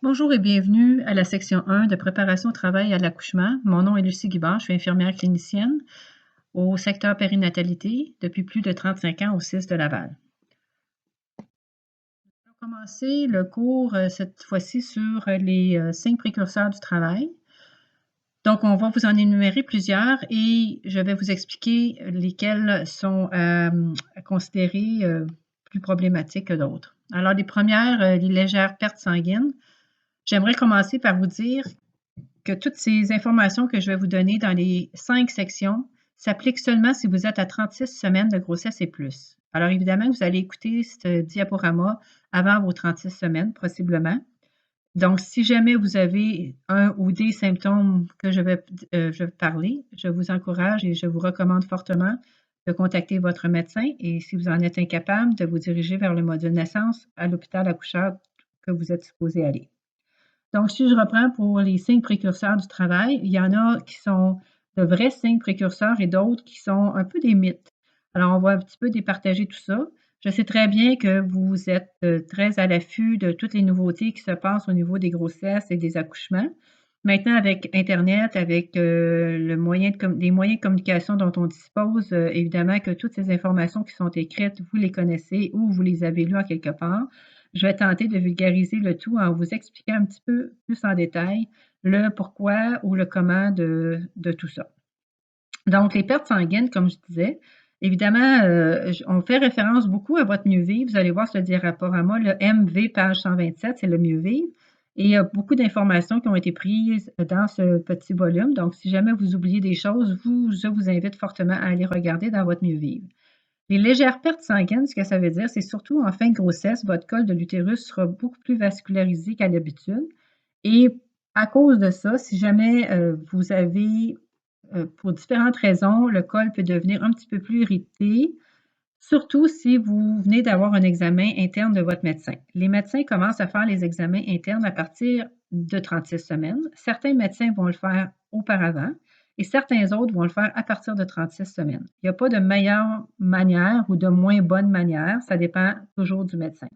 Bonjour et bienvenue à la section 1 de préparation au travail à l'accouchement. Mon nom est Lucie Guibard, je suis infirmière clinicienne au secteur périnatalité depuis plus de 35 ans au CIS de Laval. On va commencer le cours cette fois-ci sur les signes précurseurs du travail. Donc, on va vous en énumérer plusieurs et je vais vous expliquer lesquels sont à considérer plus problématiques que d'autres. Alors, les premières, les légères pertes sanguines. J'aimerais commencer par vous dire que toutes ces informations que je vais vous donner dans les 5 sections s'appliquent seulement si vous êtes à 36 semaines de grossesse et plus. Alors évidemment, vous allez écouter ce diaporama avant vos 36 semaines, possiblement. Donc, si jamais vous avez un ou des symptômes que je vais parler, je vous encourage et je vous recommande fortement de contacter votre médecin et si vous en êtes incapable, de vous diriger vers le module naissance à l'hôpital accoucheur que vous êtes supposé aller. Donc, si je reprends pour les signes précurseurs du travail, il y en a qui sont de vrais signes précurseurs et d'autres qui sont un peu des mythes. Alors, on va un petit peu départager tout ça. Je sais très bien que vous êtes très à l'affût de toutes les nouveautés qui se passent au niveau des grossesses et des accouchements. Maintenant, avec Internet, avec les moyens de communication dont on dispose, évidemment que toutes ces informations qui sont écrites, vous les connaissez ou vous les avez lues en quelque part. Je vais tenter de vulgariser le tout en vous expliquant un petit peu plus en détail le pourquoi ou le comment de tout ça. Donc, les pertes sanguines, comme je disais, évidemment, on fait référence beaucoup à votre mieux-vivre. Vous allez voir sur le diaporama, le MV, page 127, c'est le mieux-vivre. Et il y a beaucoup d'informations qui ont été prises dans ce petit volume. Donc, si jamais vous oubliez des choses, je vous invite fortement à aller regarder dans votre mieux-vivre. Les légères pertes sanguines, ce que ça veut dire, c'est surtout en fin de grossesse, votre col de l'utérus sera beaucoup plus vascularisé qu'à l'habitude. Et à cause de ça, si jamais vous avez, pour différentes raisons, le col peut devenir un petit peu plus irrité, surtout si vous venez d'avoir un examen interne de votre médecin. Les médecins commencent à faire les examens internes à partir de 36 semaines. Certains médecins vont le faire auparavant et certains autres vont le faire à partir de 36 semaines. Il n'y a pas de meilleure manière ou de moins bonne manière, ça dépend toujours du médecin.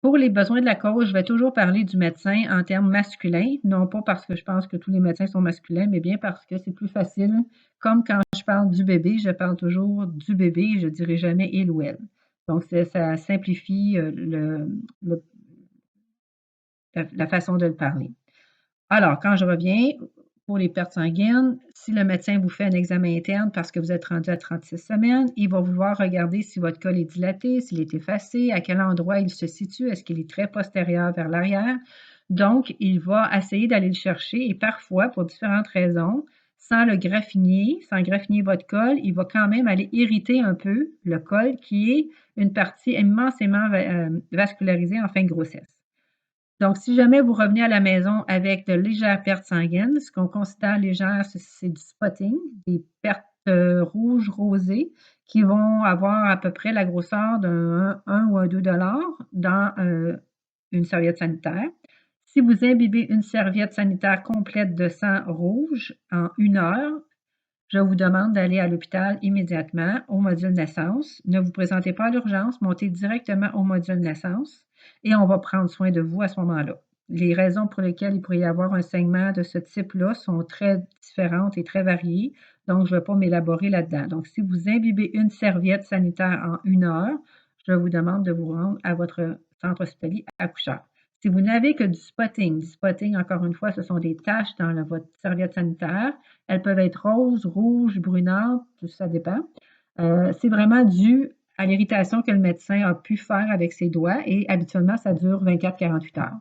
Pour les besoins de la cause, je vais toujours parler du médecin en termes masculins, non pas parce que je pense que tous les médecins sont masculins, mais bien parce que c'est plus facile. Comme quand je parle du bébé, je parle toujours du bébé, je ne dirai jamais il ou elle. Donc, ça simplifie la façon de le parler. Alors, quand je reviens, pour les pertes sanguines, si le médecin vous fait un examen interne parce que vous êtes rendu à 36 semaines, il va vouloir regarder si votre col est dilaté, s'il est effacé, à quel endroit il se situe, est-ce qu'il est très postérieur vers l'arrière. Donc, il va essayer d'aller le chercher et parfois, pour différentes raisons, sans graffiner votre col, il va quand même aller irriter un peu le col qui est une partie immensément vascularisée en fin de grossesse. Donc, si jamais vous revenez à la maison avec de légères pertes sanguines, ce qu'on considère légères, c'est du spotting, des pertes rouges rosées qui vont avoir à peu près la grosseur d'un 1 ou un 2 dans une serviette sanitaire. Si vous imbibez une serviette sanitaire complète de sang rouge en 1 heure, je vous demande d'aller à l'hôpital immédiatement au module naissance. Ne vous présentez pas à l'urgence, montez directement au module naissance et on va prendre soin de vous à ce moment-là. Les raisons pour lesquelles il pourrait y avoir un saignement de ce type-là sont très différentes et très variées, donc je ne vais pas m'élaborer là-dedans. Donc, si vous imbibez une serviette sanitaire en 1 heure, je vous demande de vous rendre à votre centre hospitalier accoucheur. Si vous n'avez que du spotting, encore une fois, ce sont des taches dans votre serviette sanitaire. Elles peuvent être roses, rouges, brunâtres, ça dépend. C'est vraiment dû à l'irritation que le médecin a pu faire avec ses doigts et habituellement, ça dure 24-48 heures.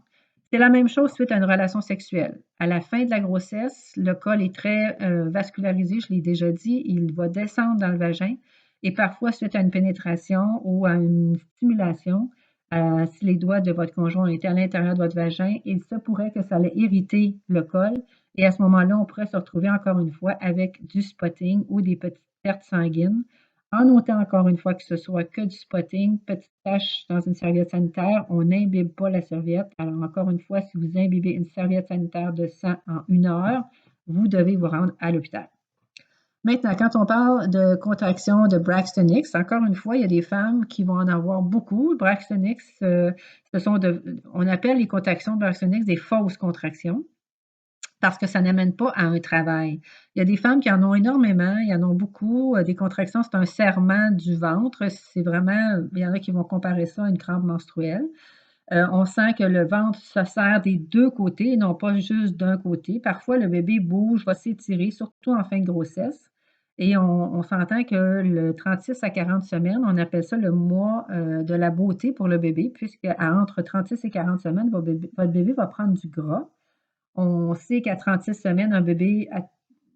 C'est la même chose suite à une relation sexuelle. À la fin de la grossesse, le col est très vascularisé, je l'ai déjà dit, il va descendre dans le vagin et parfois suite à une pénétration ou à une stimulation, si les doigts de votre conjoint étaient à l'intérieur de votre vagin, il se pourrait que ça allait irriter le col et à ce moment-là, on pourrait se retrouver encore une fois avec du spotting ou des petites pertes sanguines. En notant encore une fois que ce soit que du spotting, petite tache dans une serviette sanitaire, on n'imbibe pas la serviette. Alors encore une fois, si vous imbibez une serviette sanitaire de sang en 1 heure, vous devez vous rendre à l'hôpital. Maintenant, quand on parle de contraction de Braxton Hicks, encore une fois, il y a des femmes qui vont en avoir beaucoup. Braxton Hicks, on appelle les contractions de Braxton Hicks des fausses contractions parce que ça n'amène pas à un travail. Il y a des femmes qui en ont énormément, il y en ont beaucoup. Des contractions, c'est un serrement du ventre. C'est vraiment, il y en a qui vont comparer ça à une crampe menstruelle. On sent que le ventre se serre des deux côtés, non pas juste d'un côté. Parfois, le bébé bouge, va s'étirer, surtout en fin de grossesse. Et on s'entend que le 36 à 40 semaines, on appelle ça le mois de la beauté pour le bébé, puisque entre 36 et 40 semaines, votre bébé va prendre du gras. On sait qu'à 36 semaines, un bébé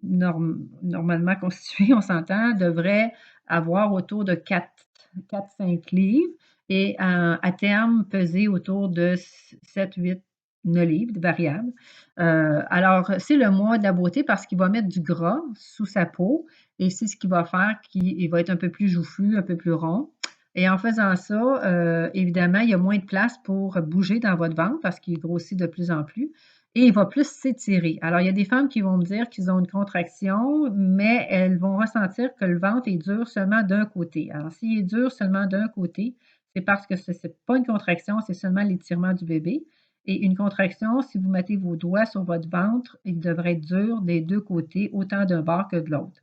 normalement constitué, on s'entend, devrait avoir autour de 4-5 livres et à terme peser autour de 7, 8, 9 livres, variables. Alors, c'est le mois de la beauté parce qu'il va mettre du gras sous sa peau et c'est ce qui va faire qu'il va être un peu plus joufflu, un peu plus rond. Et en faisant ça, évidemment, il y a moins de place pour bouger dans votre ventre parce qu'il grossit de plus en plus et il va plus s'étirer. Alors, il y a des femmes qui vont me dire qu'ils ont une contraction, mais elles vont ressentir que le ventre est dur seulement d'un côté. Alors, s'il est dur seulement d'un côté, c'est parce que ce n'est pas une contraction, c'est seulement l'étirement du bébé. Et une contraction, si vous mettez vos doigts sur votre ventre, il devrait être dur des deux côtés, autant d'un bord que de l'autre.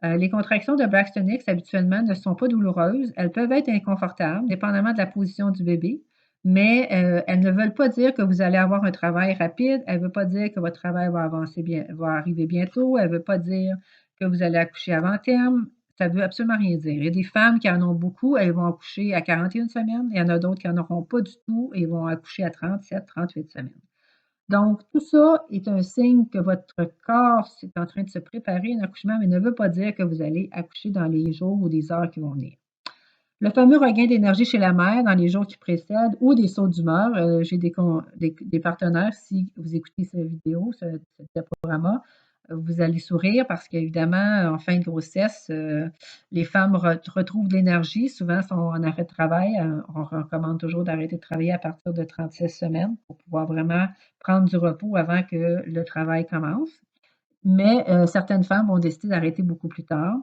Les contractions de Braxton Hicks, habituellement, ne sont pas douloureuses. Elles peuvent être inconfortables, dépendamment de la position du bébé, mais elles ne veulent pas dire que vous allez avoir un travail rapide. Elles ne veulent pas dire que votre travail va avancer bien, va arriver bientôt. Elles ne veulent pas dire que vous allez accoucher avant terme. Ça ne veut absolument rien dire. Il y a des femmes qui en ont beaucoup, elles vont accoucher à 41 semaines. Il y en a d'autres qui n'en auront pas du tout et vont accoucher à 37, 38 semaines. Donc, tout ça est un signe que votre corps est en train de se préparer à un accouchement, mais ne veut pas dire que vous allez accoucher dans les jours ou des heures qui vont venir. Le fameux regain d'énergie chez la mère dans les jours qui précèdent ou des sauts d'humeur. J'ai des partenaires, si vous écoutez cette vidéo, ce diaporama, vous allez sourire parce qu'évidemment, en fin de grossesse, les femmes retrouvent de l'énergie. Souvent, sont en arrêt de travail. On recommande toujours d'arrêter de travailler à partir de 36 semaines pour pouvoir vraiment prendre du repos avant que le travail commence. Mais certaines femmes vont décider d'arrêter beaucoup plus tard.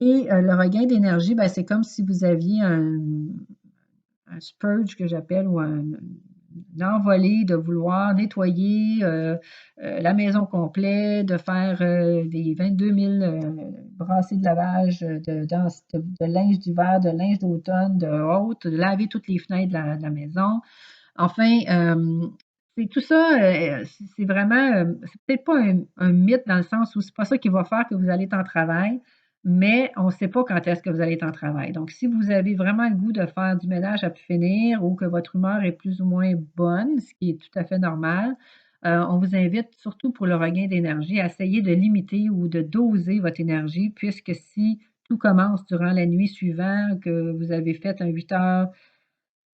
Et le regain d'énergie, ben, c'est comme si vous aviez un spurge que j'appelle ou une envolée de vouloir nettoyer la maison complète, de faire des 22 000 brassées de lavage de linge d'hiver, de linge d'automne, de haute, de laver toutes les fenêtres de la maison. Enfin, c'est tout ça, c'est vraiment, c'est peut-être pas un mythe dans le sens où c'est pas ça qui va faire que vous allez être en travail, mais on ne sait pas quand est-ce que vous allez être en travail. Donc, si vous avez vraiment le goût de faire du ménage à pu finir ou que votre humeur est plus ou moins bonne, ce qui est tout à fait normal, on vous invite, surtout pour le regain d'énergie, à essayer de limiter ou de doser votre énergie, puisque si tout commence durant la nuit suivante, que vous avez fait un 8 heures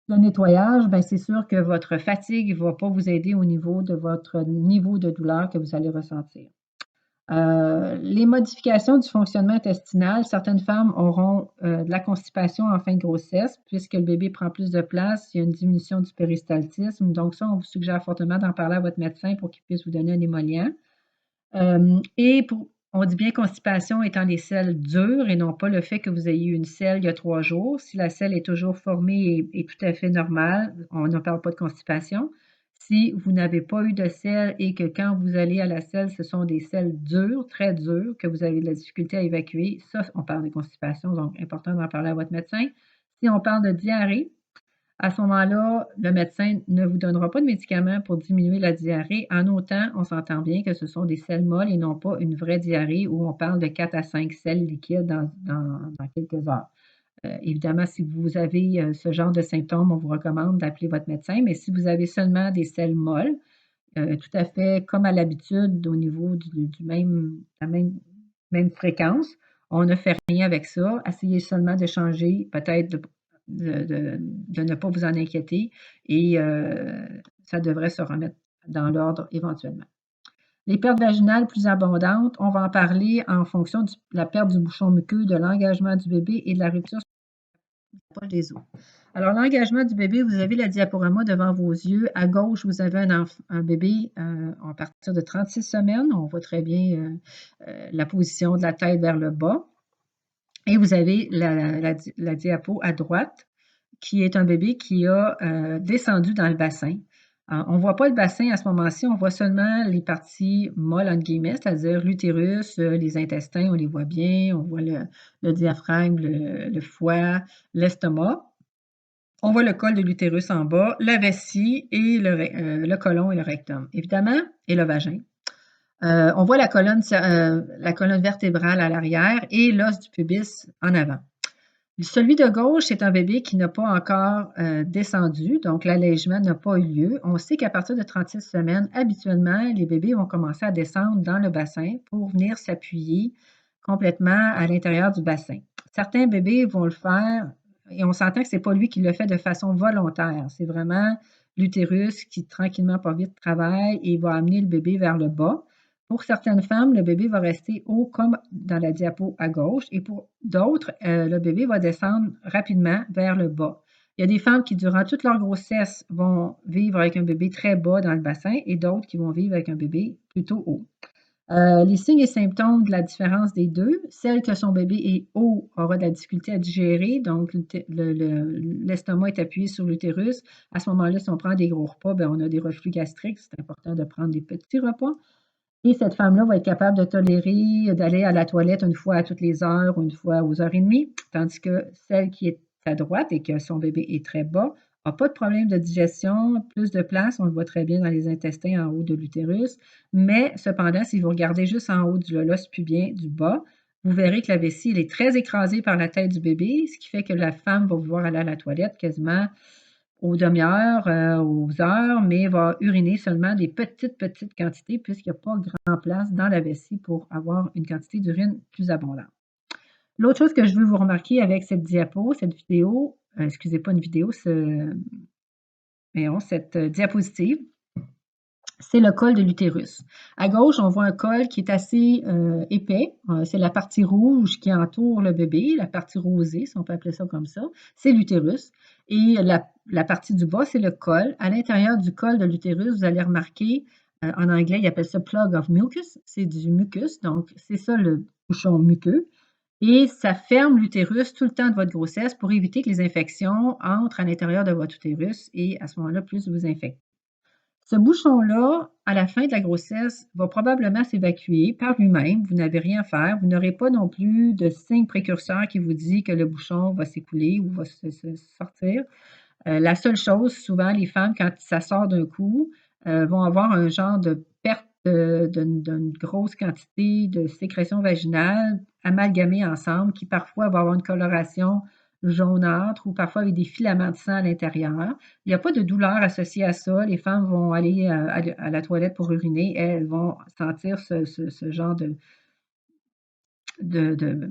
de nettoyage, ben c'est sûr que votre fatigue ne va pas vous aider au niveau de votre niveau de douleur que vous allez ressentir. Les modifications du fonctionnement intestinal, certaines femmes auront de la constipation en fin de grossesse, puisque le bébé prend plus de place, il y a une diminution du péristaltisme. Donc ça, on vous suggère fortement d'en parler à votre médecin pour qu'il puisse vous donner un émollient. On dit bien constipation étant les selles dures et non pas le fait que vous ayez eu une selle il y a 3 jours. Si la selle est toujours formée et tout à fait normale, on ne parle pas de constipation. Si vous n'avez pas eu de selle et que quand vous allez à la selle, ce sont des selles dures, très dures, que vous avez de la difficulté à évacuer, ça, on parle de constipation, donc important d'en parler à votre médecin. Si on parle de diarrhée, à ce moment-là, le médecin ne vous donnera pas de médicaments pour diminuer la diarrhée. En autant, on s'entend bien que ce sont des selles molles et non pas une vraie diarrhée où on parle de 4 à 5 selles liquides dans quelques heures. Évidemment, si vous avez ce genre de symptômes, on vous recommande d'appeler votre médecin, mais si vous avez seulement des selles molles, tout à fait comme à l'habitude au niveau la même fréquence, on ne fait rien avec ça. Essayez seulement de changer, peut-être de ne pas vous en inquiéter et ça devrait se remettre dans l'ordre éventuellement. Les pertes vaginales plus abondantes, on va en parler en fonction de la perte du bouchon muqueux, de l'engagement du bébé et de la rupture Pas des os. Alors, l'engagement du bébé, vous avez la diaporama devant vos yeux. À gauche, vous avez un bébé à partir de 36 semaines. On voit très bien la position de la tête vers le bas. Et vous avez la diapo à droite, qui est un bébé qui a descendu dans le bassin. On ne voit pas le bassin à ce moment-ci, on voit seulement les parties molles, entre guillemets, c'est-à-dire l'utérus, les intestins, on les voit bien, on voit le diaphragme, le foie, l'estomac. On voit le col de l'utérus en bas, la vessie et le côlon et le rectum, évidemment, et le vagin. On voit la colonne vertébrale à l'arrière et l'os du pubis en avant. Celui de gauche est un bébé qui n'a pas encore descendu, donc l'allègement n'a pas eu lieu. On sait qu'à partir de 36 semaines, habituellement, les bébés vont commencer à descendre dans le bassin pour venir s'appuyer complètement à l'intérieur du bassin. Certains bébés vont le faire et on s'entend que ce n'est pas lui qui le fait de façon volontaire. C'est vraiment l'utérus qui, tranquillement, pas vite, travaille et va amener le bébé vers le bas. Pour certaines femmes, le bébé va rester haut comme dans la diapo à gauche et pour d'autres, le bébé va descendre rapidement vers le bas. Il y a des femmes qui, durant toute leur grossesse, vont vivre avec un bébé très bas dans le bassin et d'autres qui vont vivre avec un bébé plutôt haut. Les signes et symptômes de la différence des deux, celle que son bébé est haut aura de la difficulté à digérer, donc l'estomac est appuyé sur l'utérus. À ce moment-là, si on prend des gros repas, bien, on a des reflux gastriques, c'est important de prendre des petits repas. Et cette femme-là va être capable de tolérer d'aller à la toilette une fois à toutes les heures ou une fois aux heures et demie, tandis que celle qui est à droite et que son bébé est très bas n'a pas de problème de digestion, plus de place, on le voit très bien dans les intestins en haut de l'utérus, mais cependant, si vous regardez juste en haut du l'os pubien du bas, vous verrez que la vessie est très écrasée par la tête du bébé, ce qui fait que la femme va vouloir aller à la toilette quasiment aux demi-heures, aux heures, mais va uriner seulement des petites quantités puisqu'il n'y a pas grand place dans la vessie pour avoir une quantité d'urine plus abondante. L'autre chose que je veux vous remarquer avec cette diapo, cette vidéo, excusez pas une vidéo, cette diapositive, c'est le col de l'utérus. À gauche, on voit un col qui est assez épais. C'est la partie rouge qui entoure le bébé, la partie rosée, si on peut appeler ça comme ça, c'est l'utérus. Et la partie du bas, c'est le col. À l'intérieur du col de l'utérus, vous allez remarquer, en anglais, ils appellent ça plug of mucus, c'est du mucus, donc c'est ça le bouchon muqueux. Et ça ferme l'utérus tout le temps de votre grossesse pour éviter que les infections entrent à l'intérieur de votre utérus et à ce moment-là, plus vous infectez. Ce bouchon-là, à la fin de la grossesse, va probablement s'évacuer par lui-même. Vous n'avez rien à faire. Vous n'aurez pas non plus de signe précurseur qui vous dit que le bouchon va s'écouler ou va se sortir. La seule chose, souvent, les femmes, quand ça sort d'un coup, vont avoir un genre de perte d'une grosse quantité de sécrétion vaginale amalgamées ensemble qui parfois va avoir une coloration jaunâtre ou parfois avec des filaments de sang à l'intérieur. Il n'y a pas de douleur associée à ça. Les femmes vont aller à la toilette pour uriner. Elles vont sentir ce genre de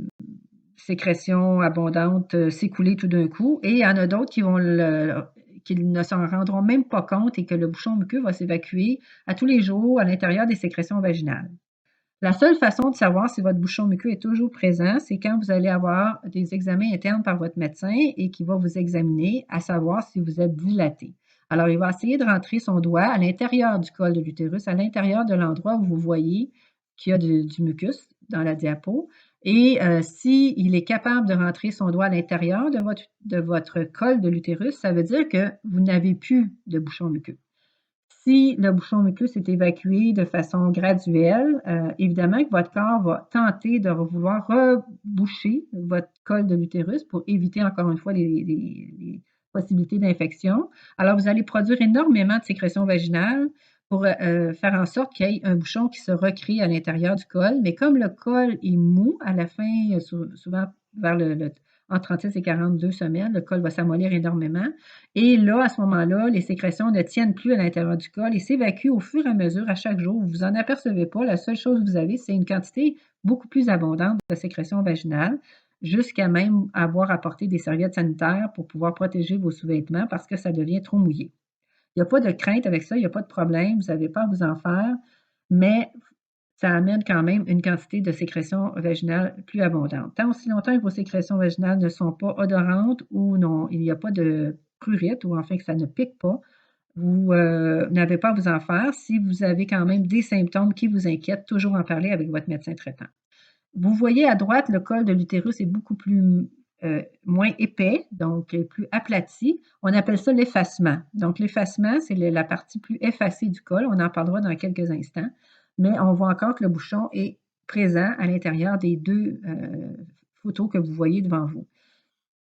sécrétion abondante s'écouler tout d'un coup. Et il y en a d'autres qui ne s'en rendront même pas compte et que le bouchon muqueux va s'évacuer à tous les jours à l'intérieur des sécrétions vaginales. La seule façon de savoir si votre bouchon muqueux est toujours présent, c'est quand vous allez avoir des examens internes par votre médecin et qui va vous examiner à savoir si vous êtes dilaté. Alors, il va essayer de rentrer son doigt à l'intérieur du col de l'utérus, à l'intérieur de l'endroit où vous voyez qu'il y a du mucus dans la diapo. Et s'il est capable de rentrer son doigt à l'intérieur de votre col de l'utérus, ça veut dire que vous n'avez plus de bouchon muqueux. Si le bouchon muqueux s'est évacué de façon graduelle, évidemment que votre corps va tenter de vouloir reboucher votre col de l'utérus pour éviter encore une fois les possibilités d'infection. Alors, vous allez produire énormément de sécrétion vaginale pour faire en sorte qu'il y ait un bouchon qui se recrée à l'intérieur du col. Mais comme le col est mou à la fin, souvent vers entre 36 et 42 semaines, le col va s'amollir énormément. Et là, à ce moment-là, les sécrétions ne tiennent plus à l'intérieur du col et s'évacuent au fur et à mesure à chaque jour. Vous ne vous en apercevez pas. La seule chose que vous avez, c'est une quantité beaucoup plus abondante de sécrétion vaginale, jusqu'à même avoir apporté des serviettes sanitaires pour pouvoir protéger vos sous-vêtements parce que ça devient trop mouillé. Il n'y a pas de crainte avec ça, il n'y a pas de problème, vous n'avez pas à vous en faire, mais ça amène quand même une quantité de sécrétion vaginale plus abondante. Tant aussi longtemps que vos sécrétions vaginales ne sont pas odorantes ou non, il n'y a pas de prurite ou enfin que ça ne pique pas, vous n'avez pas à vous en faire. Si vous avez quand même des symptômes qui vous inquiètent, toujours en parler avec votre médecin traitant. Vous voyez à droite, le col de l'utérus est beaucoup plus moins épais, donc plus aplati. On appelle ça l'effacement. Donc, l'effacement, c'est la partie plus effacée du col. On en parlera dans quelques instants. Mais on voit encore que le bouchon est présent à l'intérieur des deux photos que vous voyez devant vous.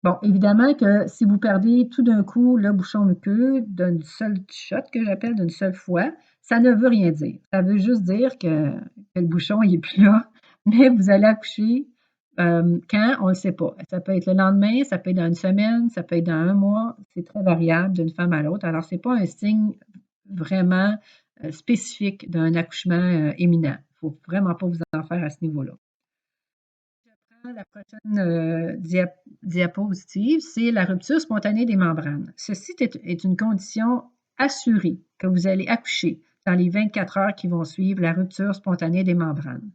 Bon, évidemment que si vous perdez tout d'un coup le bouchon muqueux d'une seule shot, que j'appelle d'une seule fois, ça ne veut rien dire. Ça veut juste dire que le bouchon, il n'est plus là, mais vous allez accoucher quand, on ne le sait pas. Ça peut être le lendemain, ça peut être dans une semaine, ça peut être dans un mois. C'est très variable d'une femme à l'autre. Alors, ce n'est pas un signe vraiment spécifique d'un accouchement imminent. Il ne faut vraiment pas vous en faire à ce niveau-là. La prochaine diapositive, c'est la rupture spontanée des membranes. Ceci est une condition assurée que vous allez accoucher dans les 24 heures qui vont suivre la rupture spontanée des membranes.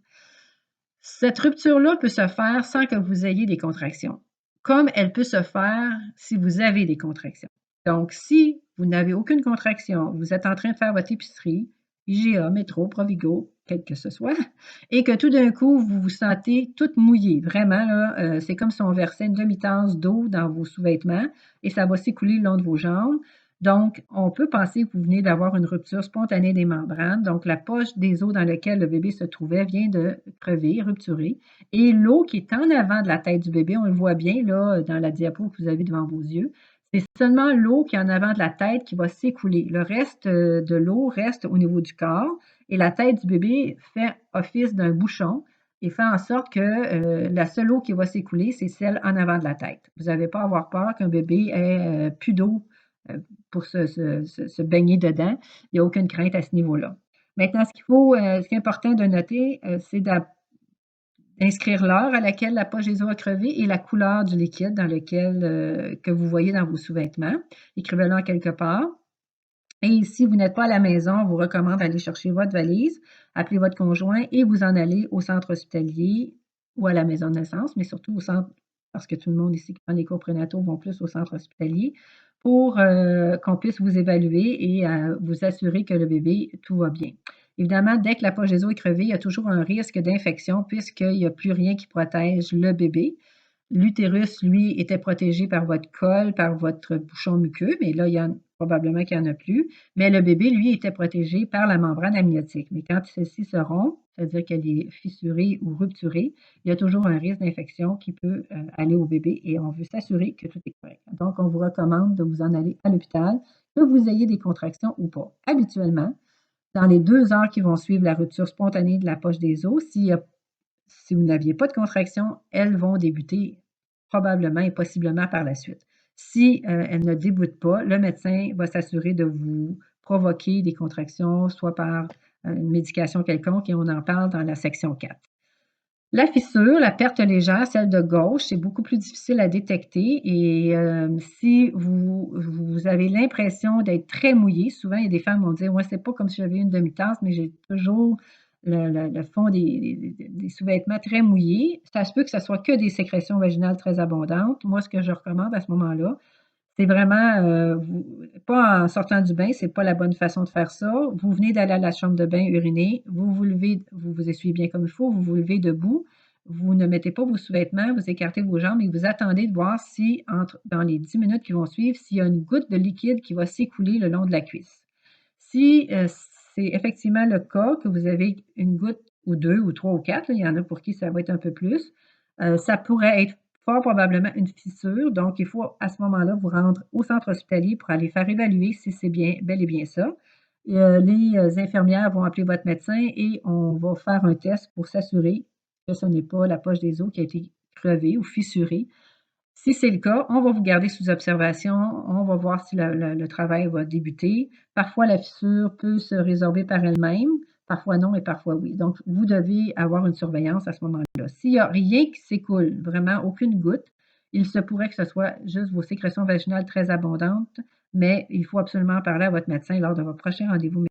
Cette rupture-là peut se faire sans que vous ayez des contractions, comme elle peut se faire si vous avez des contractions. Donc, si vous n'avez aucune contraction, vous êtes en train de faire votre épicerie, IGA, Métro, Provigo, quel que ce soit, et que tout d'un coup, vous vous sentez toute mouillée. Vraiment, là, c'est comme si on versait une demi-tasse d'eau dans vos sous-vêtements et ça va s'écouler le long de vos jambes. Donc, on peut penser que vous venez d'avoir une rupture spontanée des membranes. Donc, la poche des os dans laquelle le bébé se trouvait vient de crever, rupturer. Et l'eau qui est en avant de la tête du bébé, on le voit bien là dans la diapo que vous avez devant vos yeux, c'est seulement l'eau qui est en avant de la tête qui va s'écouler. Le reste de l'eau reste au niveau du corps et la tête du bébé fait office d'un bouchon et fait en sorte que la seule eau qui va s'écouler, c'est celle en avant de la tête. Vous n'avez pas à avoir peur qu'un bébé ait plus d'eau pour se baigner dedans. Il n'y a aucune crainte à ce niveau-là. Maintenant, ce qui est important de noter, c'est d'inscrire l'heure à laquelle la poche des os a crevé et la couleur du liquide dans lequel que vous voyez dans vos sous-vêtements. Écrivez-le en quelque part. Et si vous n'êtes pas à la maison, on vous recommande d'aller chercher votre valise, appeler votre conjoint et vous en aller au centre hospitalier ou à la maison de naissance, mais surtout au centre, parce que tout le monde ici qui prend les cours prénataux vont plus au centre hospitalier, pour qu'on puisse vous évaluer et vous assurer que le bébé, tout va bien. Évidemment, dès que la poche des os est crevée, il y a toujours un risque d'infection puisqu'il n'y a plus rien qui protège le bébé. L'utérus, lui, était protégé par votre col, par votre bouchon muqueux, mais là, probablement qu'il n'y en a plus. Mais le bébé, lui, était protégé par la membrane amniotique. Mais quand celle-ci se rompt, c'est-à-dire qu'elle est fissurée ou rupturée, il y a toujours un risque d'infection qui peut aller au bébé et on veut s'assurer que tout est correct. Donc, on vous recommande de vous en aller à l'hôpital, que vous ayez des contractions ou pas. Habituellement, dans les 2 heures qui vont suivre la rupture spontanée de la poche des os, si vous n'aviez pas de contraction, elles vont débuter probablement et possiblement par la suite. Si elles ne débutent pas, le médecin va s'assurer de vous provoquer des contractions, soit par une médication quelconque, et on en parle dans la section 4. La fissure, la perte légère, celle de gauche, c'est beaucoup plus difficile à détecter et si vous avez l'impression d'être très mouillé, souvent il y a des femmes qui vont dire: «Moi, c'est pas comme si j'avais une demi-tasse, mais j'ai toujours le fond des sous-vêtements très mouillés». Ça se peut que ça soit que des sécrétions vaginales très abondantes. Moi, ce que je recommande à ce moment-là, c'est vraiment, pas en sortant du bain, c'est pas la bonne façon de faire ça. Vous venez d'aller à la chambre de bain uriner, vous vous levez, vous vous essuyez bien comme il faut, vous vous levez debout, vous ne mettez pas vos sous-vêtements, vous écartez vos jambes et vous attendez de voir si dans les 10 minutes qui vont suivre, s'il y a une goutte de liquide qui va s'écouler le long de la cuisse. Si, c'est effectivement le cas, que vous avez une goutte ou 2 ou 3 ou 4, il y en a pour qui ça va être un peu plus, ça pourrait être fort probablement une fissure. Donc, il faut à ce moment-là vous rendre au centre hospitalier pour aller faire évaluer si c'est bien, bel et bien ça. Les infirmières vont appeler votre médecin et on va faire un test pour s'assurer que ce n'est pas la poche des os qui a été crevée ou fissurée. Si c'est le cas, on va vous garder sous observation, on va voir si le travail va débuter. Parfois, la fissure peut se résorber par elle-même, parfois non et parfois oui. Donc, vous devez avoir une surveillance à ce moment-là. S'il n'y a rien qui s'écoule, vraiment aucune goutte, il se pourrait que ce soit juste vos sécrétions vaginales très abondantes, mais il faut absolument parler à votre médecin lors de votre prochain rendez-vous.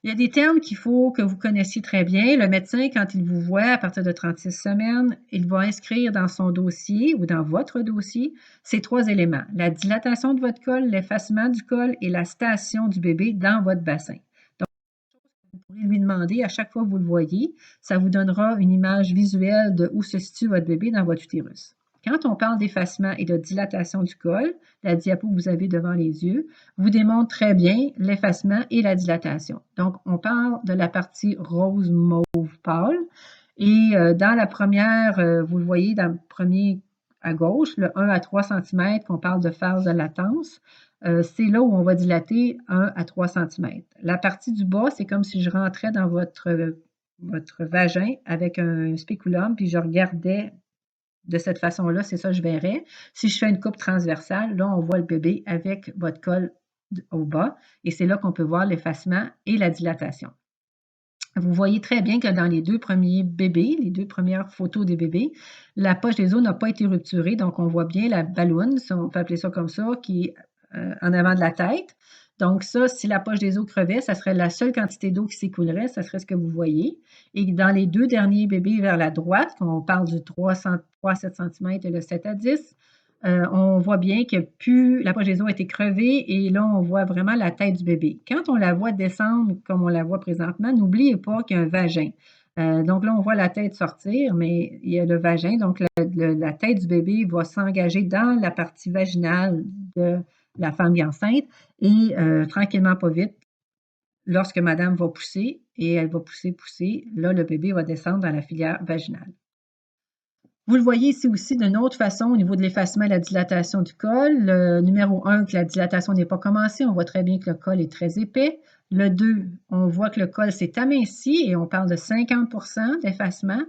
Il y a des termes qu'il faut que vous connaissiez très bien. Le médecin, quand il vous voit à partir de 36 semaines, il va inscrire dans son dossier ou dans votre dossier ces 3 éléments: la dilatation de votre col, l'effacement du col et la station du bébé dans votre bassin. Donc, vous pourrez lui demander à chaque fois que vous le voyez, ça vous donnera une image visuelle de où se situe votre bébé dans votre utérus. Quand on parle d'effacement et de dilatation du col, la diapo que vous avez devant les yeux vous démontre très bien l'effacement et la dilatation. Donc, on parle de la partie rose mauve pâle. Et dans la première, vous le voyez dans le premier à gauche, le 1 à 3 cm qu'on parle de phase de latence, c'est là où on va dilater 1 à 3 cm. La partie du bas, c'est comme si je rentrais dans votre vagin avec un spéculum, puis je regardais de cette façon-là, c'est ça que je verrais. Si je fais une coupe transversale, là, on voit le bébé avec votre col au bas, et c'est là qu'on peut voir l'effacement et la dilatation. Vous voyez très bien que dans les 2 premiers bébés, les 2 premières photos des bébés, la poche des os n'a pas été rupturée, donc on voit bien la balloune, si on peut appeler ça comme ça, qui est en avant de la tête. Donc ça, si la poche des os crevait, ça serait la seule quantité d'eau qui s'écoulerait, ça serait ce que vous voyez. Et dans les 2 derniers bébés vers la droite, quand on parle du 3 à 7 cm et le 7 à 10, on voit bien que plus la poche des os a été crevée et là, on voit vraiment la tête du bébé. Quand on la voit descendre comme on la voit présentement, n'oubliez pas qu'il y a un vagin. Donc là, on voit la tête sortir, mais il y a le vagin. Donc, la tête du bébé va s'engager dans la partie vaginale de la femme enceinte et tranquillement, pas vite, lorsque madame va pousser et elle va pousser, là, le bébé va descendre dans la filière vaginale. Vous le voyez ici aussi d'une autre façon au niveau de l'effacement et la dilatation du col. Le numéro 1, que la dilatation n'est pas commencée, on voit très bien que le col est très épais. Le 2, on voit que le col s'est aminci et on parle de 50% d'effacement.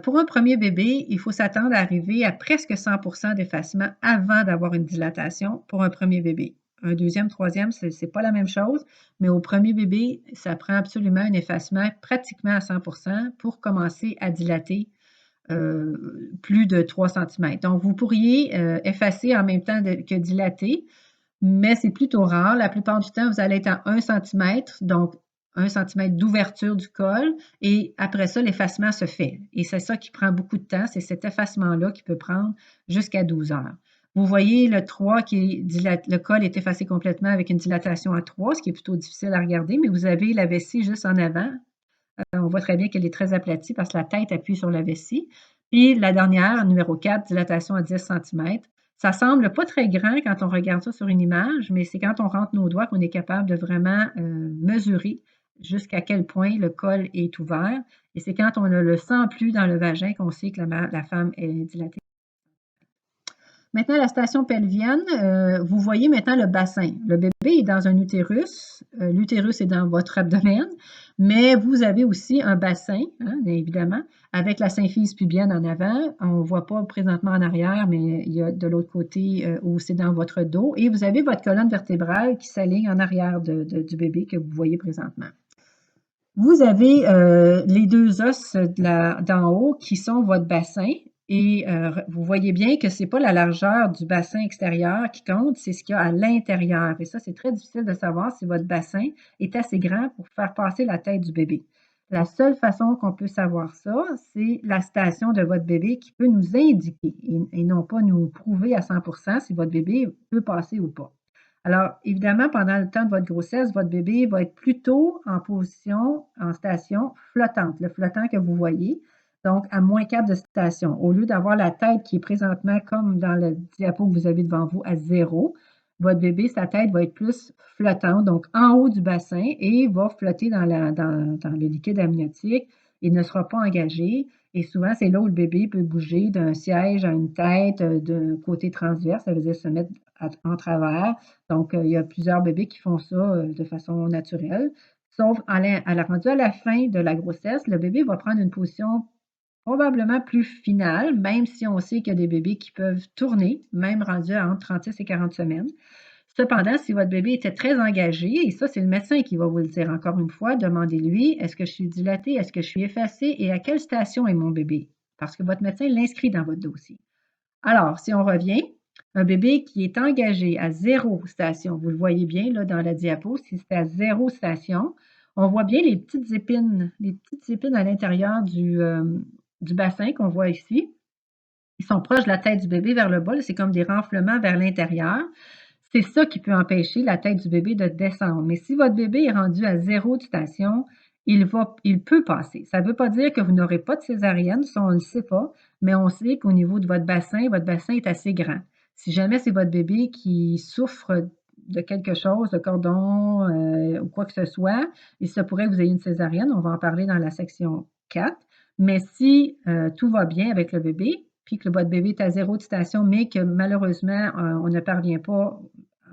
Pour un premier bébé, il faut s'attendre à arriver à presque 100% d'effacement avant d'avoir une dilatation pour un premier bébé. Un deuxième, troisième, ce n'est pas la même chose, mais au premier bébé, ça prend absolument un effacement pratiquement à 100% pour commencer à dilater plus de 3 cm. Donc, vous pourriez effacer en même temps que dilater, mais c'est plutôt rare. La plupart du temps, vous allez être à 1 cm, donc 1 cm d'ouverture du col, et après ça, l'effacement se fait. Et c'est ça qui prend beaucoup de temps, c'est cet effacement-là qui peut prendre jusqu'à 12 heures. Vous voyez le 3 le col est effacé complètement avec une dilatation à 3, ce qui est plutôt difficile à regarder, mais vous avez la vessie juste en avant. On voit très bien qu'elle est très aplatie parce que la tête appuie sur la vessie. Puis la dernière, numéro 4, dilatation à 10 cm. Ça semble pas très grand quand on regarde ça sur une image, mais c'est quand on rentre nos doigts qu'on est capable de vraiment mesurer jusqu'à quel point le col est ouvert. Et c'est quand on ne le sent plus dans le vagin qu'on sait que la femme est dilatée. Maintenant, la station pelvienne, vous voyez maintenant le bassin. Le bébé est dans un utérus. L'utérus est dans votre abdomen, mais vous avez aussi un bassin, hein, évidemment, avec la symphyse pubienne en avant. On ne voit pas présentement en arrière, mais il y a de l'autre côté où c'est dans votre dos. Et vous avez votre colonne vertébrale qui s'aligne en arrière du bébé que vous voyez présentement. Vous avez les 2 os d'en haut qui sont votre bassin et vous voyez bien que ce n'est pas la largeur du bassin extérieur qui compte, c'est ce qu'il y a à l'intérieur. Et ça, c'est très difficile de savoir si votre bassin est assez grand pour faire passer la tête du bébé. La seule façon qu'on peut savoir ça, c'est la station de votre bébé qui peut nous indiquer et non pas nous prouver à 100% si votre bébé peut passer ou pas. Alors, évidemment, pendant le temps de votre grossesse, votre bébé va être plutôt en position, en station flottante, le flottant que vous voyez, donc à moins 4 de station. Au lieu d'avoir la tête qui est présentement, comme dans le diapo que vous avez devant vous, à 0, votre bébé, sa tête va être plus flottante, donc en haut du bassin et va flotter dans le liquide amniotique. Il ne sera pas engagé. Et souvent, c'est là où le bébé peut bouger d'un siège à une tête, d'un côté transverse, ça veut dire se mettre en travers. Donc, il y a plusieurs bébés qui font ça de façon naturelle. Sauf rendu à la fin de la grossesse, le bébé va prendre une position probablement plus finale, même si on sait qu'il y a des bébés qui peuvent tourner, même rendus à entre 36 et 40 semaines. Cependant, si votre bébé était très engagé, et ça, c'est le médecin qui va vous le dire encore une fois, demandez-lui, est-ce que je suis dilatée, est-ce que je suis effacée et à quelle station est mon bébé? Parce que votre médecin l'inscrit dans votre dossier. Alors, si on revient, un bébé qui est engagé à 0 station, vous le voyez bien là dans la diapo, si c'est à 0 station, On voit bien les petites épines à l'intérieur du bassin qu'on voit ici. Ils sont proches de la tête du bébé vers le bas, c'est comme des renflements vers l'intérieur. C'est ça qui peut empêcher la tête du bébé de descendre. Mais si votre bébé est rendu à 0 de station, il peut passer. Ça ne veut pas dire que vous n'aurez pas de césarienne, ça on ne le sait pas, mais on sait qu'au niveau de votre bassin est assez grand. Si jamais c'est votre bébé qui souffre de quelque chose, de cordon ou quoi que ce soit, il se pourrait que vous ayez une césarienne, on va en parler dans la section 4. Mais si tout va bien avec le bébé, puis que votre bébé est à 0 de station, mais que malheureusement, on ne parvient pas,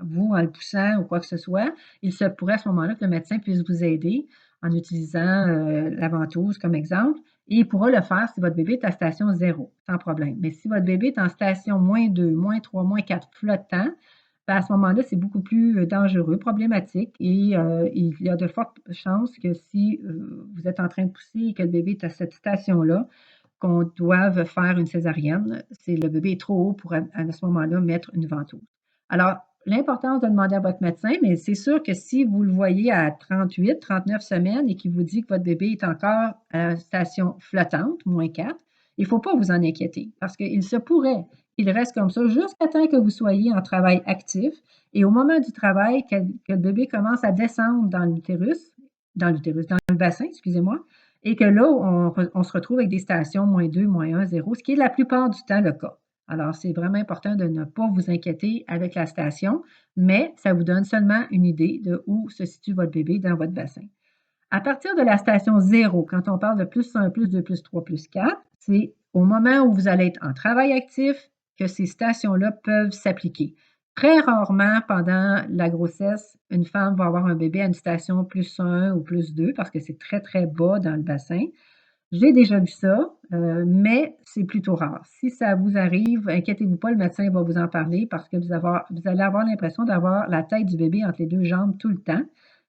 vous, en le poussant ou quoi que ce soit, il se pourrait à ce moment-là que le médecin puisse vous aider en utilisant la ventouse comme exemple. Et il pourra le faire si votre bébé est à station 0, sans problème. Mais si votre bébé est en station -2, -3, -4 flottant, ben à ce moment-là, c'est beaucoup plus dangereux, problématique. Et il y a de fortes chances que si vous êtes en train de pousser et que le bébé est à cette station-là, qu'on doive faire une césarienne. C'est le bébé est trop haut pour à ce moment-là mettre une ventouse. Alors, l'importance de demander à votre médecin, mais c'est sûr que si vous le voyez à 38, 39 semaines et qu'il vous dit que votre bébé est encore à la station flottante, -4, il ne faut pas vous en inquiéter parce qu'il se pourrait qu'il reste comme ça jusqu'à temps que vous soyez en travail actif et au moment du travail, que le bébé commence à descendre dans le bassin, excusez-moi, et que là, on se retrouve avec des stations -2, -1, 0, ce qui est la plupart du temps le cas. Alors, c'est vraiment important de ne pas vous inquiéter avec la station, mais ça vous donne seulement une idée de où se situe votre bébé dans votre bassin. À partir de la station 0, quand on parle de +1, +2, +3, +4, c'est au moment où vous allez être en travail actif que ces stations-là peuvent s'appliquer. Très rarement, pendant la grossesse, une femme va avoir un bébé à une station +1 ou +2 parce que c'est très, très bas dans le bassin. J'ai déjà vu ça, mais c'est plutôt rare. Si ça vous arrive, inquiétez-vous pas, le médecin va vous en parler parce que vous allez avoir l'impression d'avoir la tête du bébé entre les 2 jambes tout le temps.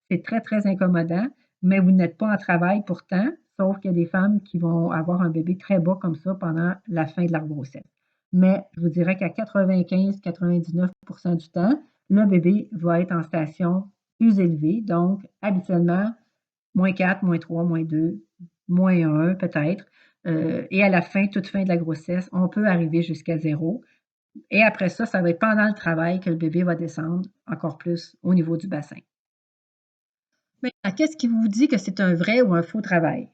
C'est très, très incommodant, mais vous n'êtes pas en travail pourtant, sauf qu'il y a des femmes qui vont avoir un bébé très bas comme ça pendant la fin de leur grossesse. Mais je vous dirais qu'à 95-99 du temps, le bébé va être en station plus élevée, donc habituellement -4, -3, -2, -1 peut-être. Et à la fin, toute fin de la grossesse, on peut arriver jusqu'à 0. Et après ça, ça va être pendant le travail que le bébé va descendre encore plus au niveau du bassin. Maintenant, qu'est-ce qui vous dit que c'est un vrai ou un faux travail?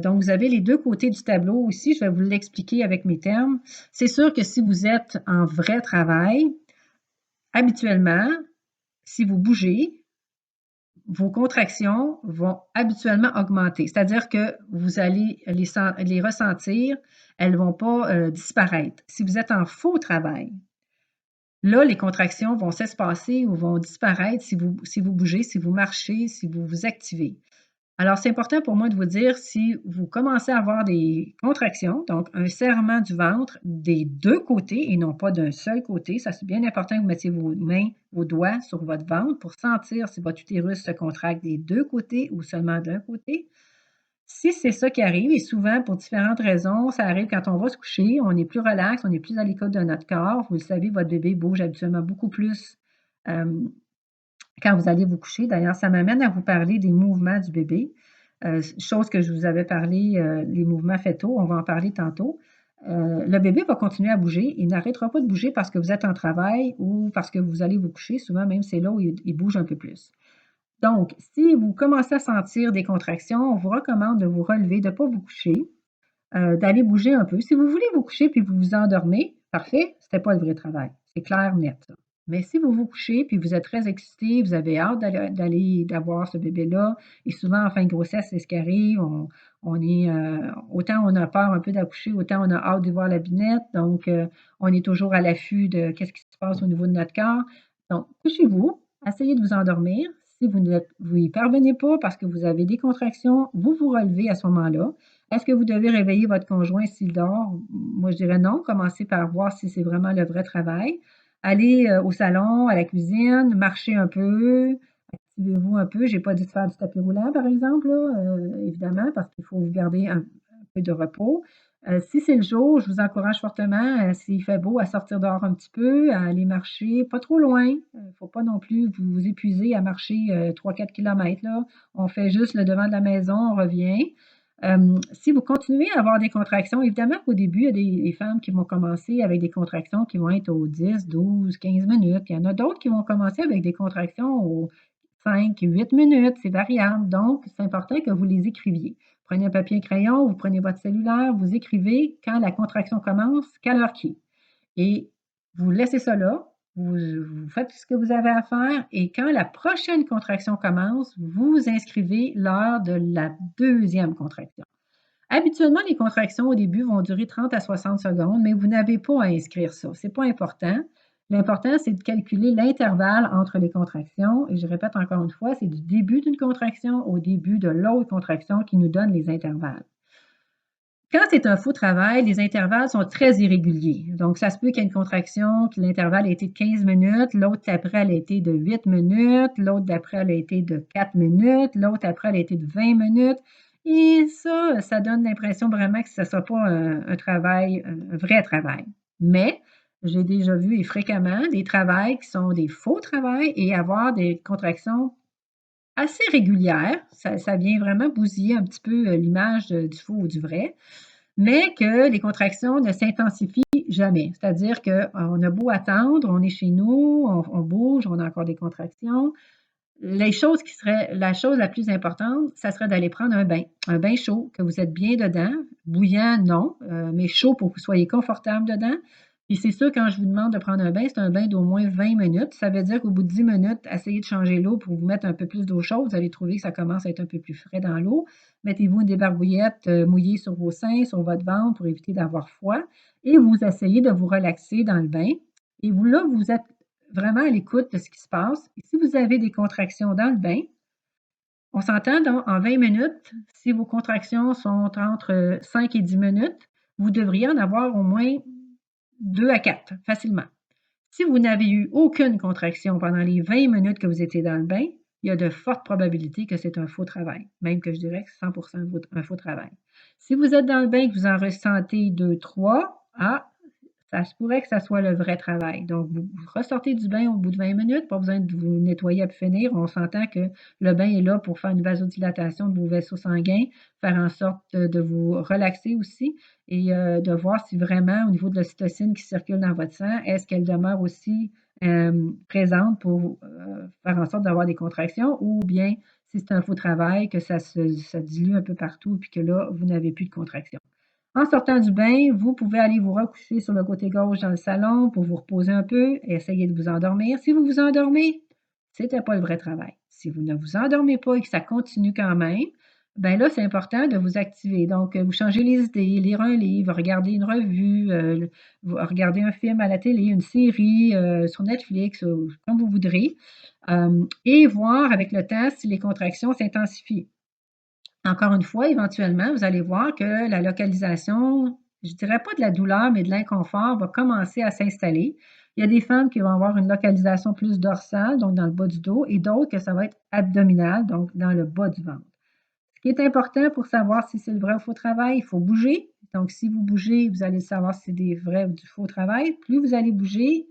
Donc, vous avez les deux côtés du tableau ici. Je vais vous l'expliquer avec mes termes. C'est sûr que si vous êtes en vrai travail, habituellement, si vous bougez, vos contractions vont habituellement augmenter. C'est-à-dire que vous allez les ressentir, elles ne vont pas disparaître. Si vous êtes en faux travail, là, les contractions vont s'espacer ou vont disparaître si vous bougez, si vous marchez, si vous vous activez. Alors, c'est important pour moi de vous dire si vous commencez à avoir des contractions, donc un serrement du ventre des deux côtés et non pas d'un seul côté. Ça, c'est bien important que vous mettiez vos mains, vos doigts sur votre ventre pour sentir si votre utérus se contracte des deux côtés ou seulement d'un côté. Si c'est ça qui arrive, et souvent pour différentes raisons, ça arrive quand on va se coucher, on est plus relax, on est plus à l'écoute de notre corps. Vous le savez, votre bébé bouge habituellement beaucoup plus euh, quand vous allez vous coucher. D'ailleurs, ça m'amène à vous parler des mouvements du bébé, chose que je vous avais parlé, les mouvements fœtaux, on va en parler tantôt. Le bébé va continuer à bouger, il n'arrêtera pas de bouger parce que vous êtes en travail ou parce que vous allez vous coucher, souvent même c'est là où il bouge un peu plus. Donc, si vous commencez à sentir des contractions, on vous recommande de vous relever, de ne pas vous coucher, d'aller bouger un peu. Si vous voulez vous coucher puis vous vous endormez, parfait, ce n'était pas le vrai travail. C'est clair, net, ça. Mais si vous vous couchez puis vous êtes très excité, vous avez hâte d'avoir ce bébé-là, et souvent en fin de grossesse, c'est ce qui arrive, on est, autant on a peur un peu d'accoucher, autant on a hâte de voir la binette, donc on est toujours à l'affût de qu'est-ce qui se passe au niveau de notre corps. Donc, couchez-vous, essayez de vous endormir. Si vous n'y parvenez pas parce que vous avez des contractions, vous vous relevez à ce moment-là. Est-ce que vous devez réveiller votre conjoint s'il dort? Moi, je dirais non. Commencez par voir si c'est vraiment le vrai travail. Allez au salon, à la cuisine, marchez un peu, activez-vous un peu. Je n'ai pas dit de faire du tapis roulant, par exemple, là, évidemment, parce qu'il faut vous garder un peu de repos. Si c'est le jour, je vous encourage fortement, s'il fait beau, à sortir dehors un petit peu, à aller marcher, pas trop loin. Il ne faut pas non plus vous épuiser à marcher 3-4 kilomètres, là. On fait juste le devant de la maison, on revient. Si vous continuez à avoir des contractions, évidemment qu'au début, il y a des femmes qui vont commencer avec des contractions qui vont être aux 10, 12, 15 minutes. Il y en a d'autres qui vont commencer avec des contractions aux 5, 8 minutes, c'est variable. Donc, c'est important que vous les écriviez. Prenez un papier et un crayon, vous prenez votre cellulaire, vous écrivez quand la contraction commence, quelle heure qui est. Et vous laissez ça là, vous faites ce que vous avez à faire et quand la prochaine contraction commence, vous inscrivez l'heure de la deuxième contraction. Habituellement, les contractions au début vont durer 30 à 60 secondes, mais vous n'avez pas à inscrire ça. Ce n'est pas important. L'important, c'est de calculer l'intervalle entre les contractions. Et je répète encore une fois, c'est du début d'une contraction au début de l'autre contraction qui nous donne les intervalles. Quand c'est un faux travail, les intervalles sont très irréguliers. Donc, ça se peut qu'il y ait une contraction, que l'intervalle a été de 15 minutes, l'autre d'après, elle a été de 8 minutes, l'autre d'après, elle a été de 4 minutes, l'autre après, elle a été de 20 minutes. Et ça donne l'impression vraiment que ce ne sera pas un travail, un vrai travail. Mais j'ai déjà vu et fréquemment des travails qui sont des faux travails et avoir des contractions assez régulières. Ça vient vraiment bousiller un petit peu l'image du faux ou du vrai, mais que les contractions ne s'intensifient jamais. C'est-à-dire qu'on a beau attendre, on est chez nous, on bouge, on a encore des contractions. La chose la plus importante, ça serait d'aller prendre un bain chaud, que vous êtes bien dedans, bouillant, non, mais chaud pour que vous soyez confortable dedans. Puis c'est sûr, quand je vous demande de prendre un bain, c'est un bain d'au moins 20 minutes. Ça veut dire qu'au bout de 10 minutes, essayez de changer l'eau pour vous mettre un peu plus d'eau chaude. Vous allez trouver que ça commence à être un peu plus frais dans l'eau. Mettez-vous une débarbouillette mouillée sur vos seins, sur votre ventre pour éviter d'avoir froid. Et vous essayez de vous relaxer dans le bain. Et vous, là, vous êtes vraiment à l'écoute de ce qui se passe. Et si vous avez des contractions dans le bain, on s'entend donc en 20 minutes, si vos contractions sont entre 5 et 10 minutes, vous devriez en avoir au moins 2 à 4 facilement. Si vous n'avez eu aucune contraction pendant les 20 minutes que vous étiez dans le bain, il y a de fortes probabilités que c'est un faux travail, même que je dirais que c'est 100% un faux travail. Si vous êtes dans le bain et que vous en ressentez 2, 3, ça se pourrait que ça soit le vrai travail. Donc, vous ressortez du bain au bout de 20 minutes, pas besoin de vous nettoyer à finir. On s'entend que le bain est là pour faire une vasodilatation de vos vaisseaux sanguins, faire en sorte de vous relaxer aussi et de voir si vraiment, au niveau de l'ocytocine qui circule dans votre sang, est-ce qu'elle demeure aussi présente pour faire en sorte d'avoir des contractions ou bien si c'est un faux travail, que ça dilue un peu partout puis que là, vous n'avez plus de contractions. En sortant du bain, vous pouvez aller vous recoucher sur le côté gauche dans le salon pour vous reposer un peu et essayer de vous endormir. Si vous vous endormez, c'était pas le vrai travail. Si vous ne vous endormez pas et que ça continue quand même, ben là, c'est important de vous activer. Donc, vous changez les idées, lire un livre, regarder une revue, regarder un film à la télé, une série sur Netflix, comme vous voudrez, et voir avec le temps si les contractions s'intensifient. Encore une fois, éventuellement, vous allez voir que la localisation, je dirais pas de la douleur, mais de l'inconfort va commencer à s'installer. Il y a des femmes qui vont avoir une localisation plus dorsale, donc dans le bas du dos, et d'autres que ça va être abdominal, donc dans le bas du ventre. Ce qui est important pour savoir si c'est le vrai ou faux travail, il faut bouger. Donc, si vous bougez, vous allez savoir si c'est des vrais ou du faux travail. Plus vous allez bouger,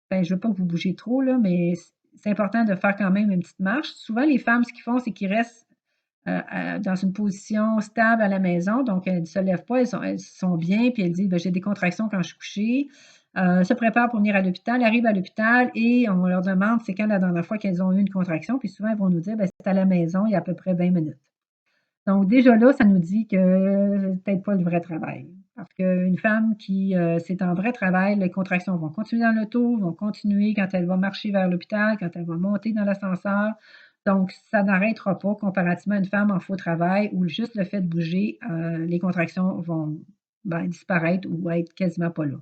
ben, je ne veux pas que vous bougez trop, là, mais c'est important de faire quand même une petite marche. Souvent, les femmes, ce qu'ils font, c'est qu'ils restent dans une position stable à la maison. Donc, elles ne se lèvent pas, elles sont bien, puis elles disent, ben, j'ai des contractions quand je suis couchée. Se préparent pour venir à l'hôpital, arrivent à l'hôpital et on leur demande c'est quand la dernière fois qu'elles ont eu une contraction. Puis souvent, elles vont nous dire, ben, c'est à la maison, il y a à peu près 20 minutes. Donc, déjà là, ça nous dit que c'est peut-être pas le vrai travail. Parce qu'une femme qui, c'est un vrai travail, les contractions vont continuer dans l'auto, vont continuer quand elle va marcher vers l'hôpital, quand elle va monter dans l'ascenseur. Donc, ça n'arrêtera pas comparativement à une femme en faux travail où juste le fait de bouger, les contractions vont disparaître ou être quasiment pas là.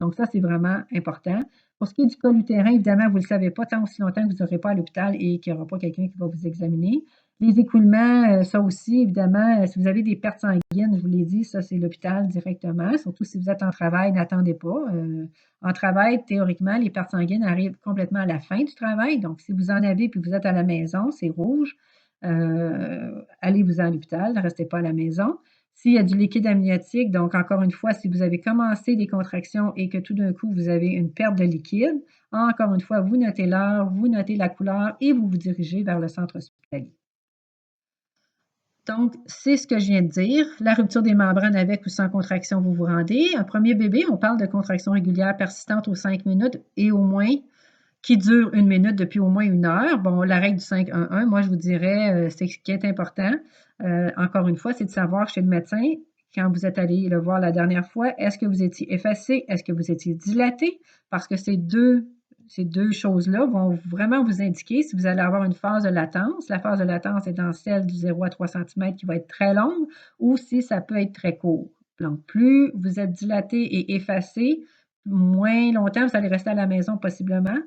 Donc, ça, c'est vraiment important. Pour ce qui est du col utérin, évidemment, vous ne le savez pas tant aussi longtemps que vous n'aurez pas à l'hôpital et qu'il n'y aura pas quelqu'un qui va vous examiner. Les écoulements, ça aussi, évidemment, si vous avez des pertes sanguines, je vous l'ai dit, ça, c'est l'hôpital directement. Surtout si vous êtes en travail, n'attendez pas. En travail, théoriquement, les pertes sanguines arrivent complètement à la fin du travail. Donc, si vous en avez puis vous êtes à la maison, c'est rouge. Allez-vous à l'hôpital, ne restez pas à la maison. S'il y a du liquide amniotique, donc encore une fois, si vous avez commencé des contractions et que tout d'un coup, vous avez une perte de liquide, encore une fois, vous notez l'heure, vous notez la couleur et vous vous dirigez vers le centre hospitalier. Donc, c'est ce que je viens de dire. La rupture des membranes avec ou sans contraction, vous vous rendez. Un premier bébé, on parle de contractions régulières persistantes aux 5 minutes et au moins qui dure 1 minute depuis au moins 1 heure. Bon, la règle du 5-1-1, moi, je vous dirais, c'est ce qui est important. Encore une fois, c'est de savoir chez le médecin, quand vous êtes allé le voir la dernière fois, est-ce que vous étiez effacé? Est-ce que vous étiez dilaté? Parce que ces deux choses-là vont vraiment vous indiquer si vous allez avoir une phase de latence. La phase de latence est dans celle du 0 à 3 cm qui va être très longue ou si ça peut être très court. Donc, plus vous êtes dilaté et effacé, moins longtemps vous allez rester à la maison possiblement.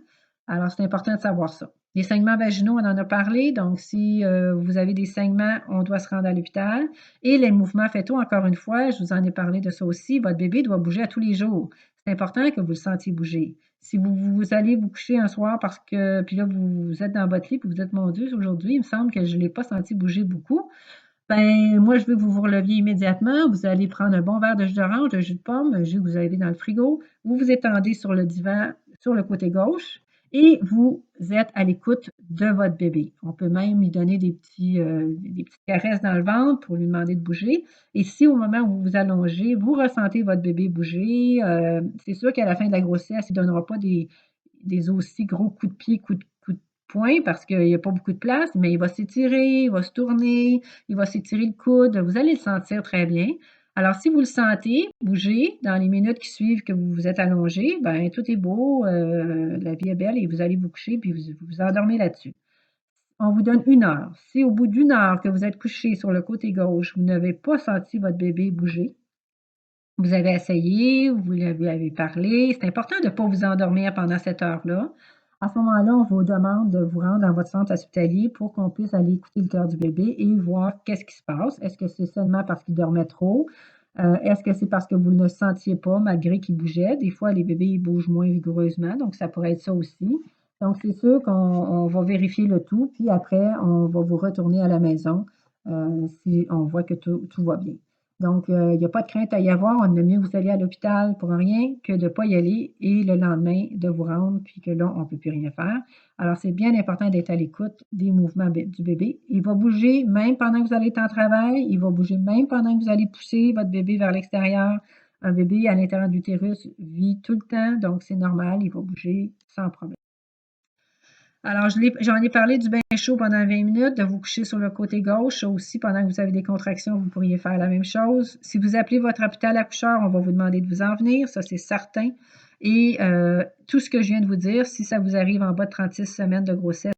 Alors, c'est important de savoir ça. Les saignements vaginaux, on en a parlé. Donc, si vous avez des saignements, on doit se rendre à l'hôpital. Et les mouvements fœtaux, encore une fois, je vous en ai parlé de ça aussi. Votre bébé doit bouger à tous les jours. C'est important que vous le sentiez bouger. Si vous allez vous coucher un soir parce que, puis là, vous êtes dans votre lit, puis vous dites, mon Dieu, aujourd'hui, il me semble que je ne l'ai pas senti bouger beaucoup. Ben, moi, je veux que vous vous releviez immédiatement. Vous allez prendre un bon verre de jus d'orange, de jus de pomme, un jus que vous avez dans le frigo. Vous vous étendez sur le divan, sur le côté gauche, et vous êtes à l'écoute de votre bébé. On peut même lui donner des petites caresses dans le ventre pour lui demander de bouger. Et si au moment où vous vous allongez, vous ressentez votre bébé bouger, c'est sûr qu'à la fin de la grossesse, il ne donnera pas des aussi gros coups de pied, coups de poing parce qu'il n'y a pas beaucoup de place, mais il va s'étirer, il va se tourner, il va s'étirer le coude. Vous allez le sentir très bien. Alors, si vous le sentez bouger dans les minutes qui suivent que vous vous êtes allongé, ben tout est beau, la vie est belle et vous allez vous coucher puis vous vous endormez là-dessus. On vous donne 1 heure. Si au bout d'1 heure que vous êtes couché sur le côté gauche, vous n'avez pas senti votre bébé bouger, vous avez essayé, vous lui avez parlé. C'est important de ne pas vous endormir pendant cette heure-là. À ce moment-là, on vous demande de vous rendre dans votre centre hospitalier pour qu'on puisse aller écouter le cœur du bébé et voir qu'est-ce qui se passe. Est-ce que c'est seulement parce qu'il dormait trop? Est-ce que c'est parce que vous ne le sentiez pas malgré qu'il bougeait? Des fois, les bébés ils bougent moins vigoureusement, donc ça pourrait être ça aussi. Donc, c'est sûr qu'on va vérifier le tout, puis après, on va vous retourner à la maison si on voit que tout va bien. Donc, il n'y a pas de crainte à y avoir. On aime mieux vous aller à l'hôpital pour rien que de ne pas y aller et le lendemain de vous rendre, puis que là, on ne peut plus rien faire. Alors, c'est bien important d'être à l'écoute des mouvements du bébé. Il va bouger même pendant que vous allez être en travail. Il va bouger même pendant que vous allez pousser votre bébé vers l'extérieur. Un bébé à l'intérieur de l'utérus vit tout le temps, donc c'est normal. Il va bouger sans problème. Alors, j'en ai parlé du bain chaud pendant 20 minutes, de vous coucher sur le côté gauche. Ça aussi, pendant que vous avez des contractions, vous pourriez faire la même chose. Si vous appelez votre hôpital accoucheur, on va vous demander de vous en venir, ça c'est certain. Et tout ce que je viens de vous dire, si ça vous arrive en bas de 36 semaines de grossesse,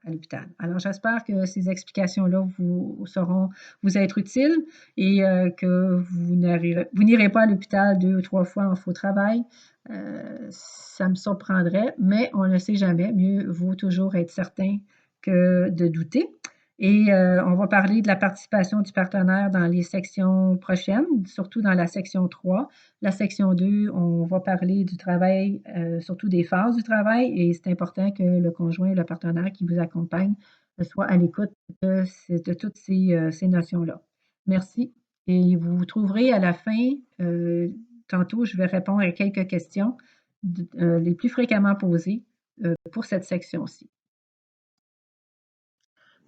à l'hôpital. Alors, j'espère que ces explications-là vous sauront vous être utiles et que vous n'irez pas à l'hôpital 2 ou 3 fois en faux travail. Ça me surprendrait, mais on ne sait jamais. Mieux vaut toujours être certain que de douter. Et on va parler de la participation du partenaire dans les sections prochaines, surtout dans la section 3. La section 2, on va parler du travail, surtout des phases du travail, et c'est important que le conjoint, le partenaire qui vous accompagne soit à l'écoute de toutes ces notions-là. Merci. Et vous trouverez à la fin, tantôt, je vais répondre à quelques questions les plus fréquemment posées pour cette section-ci.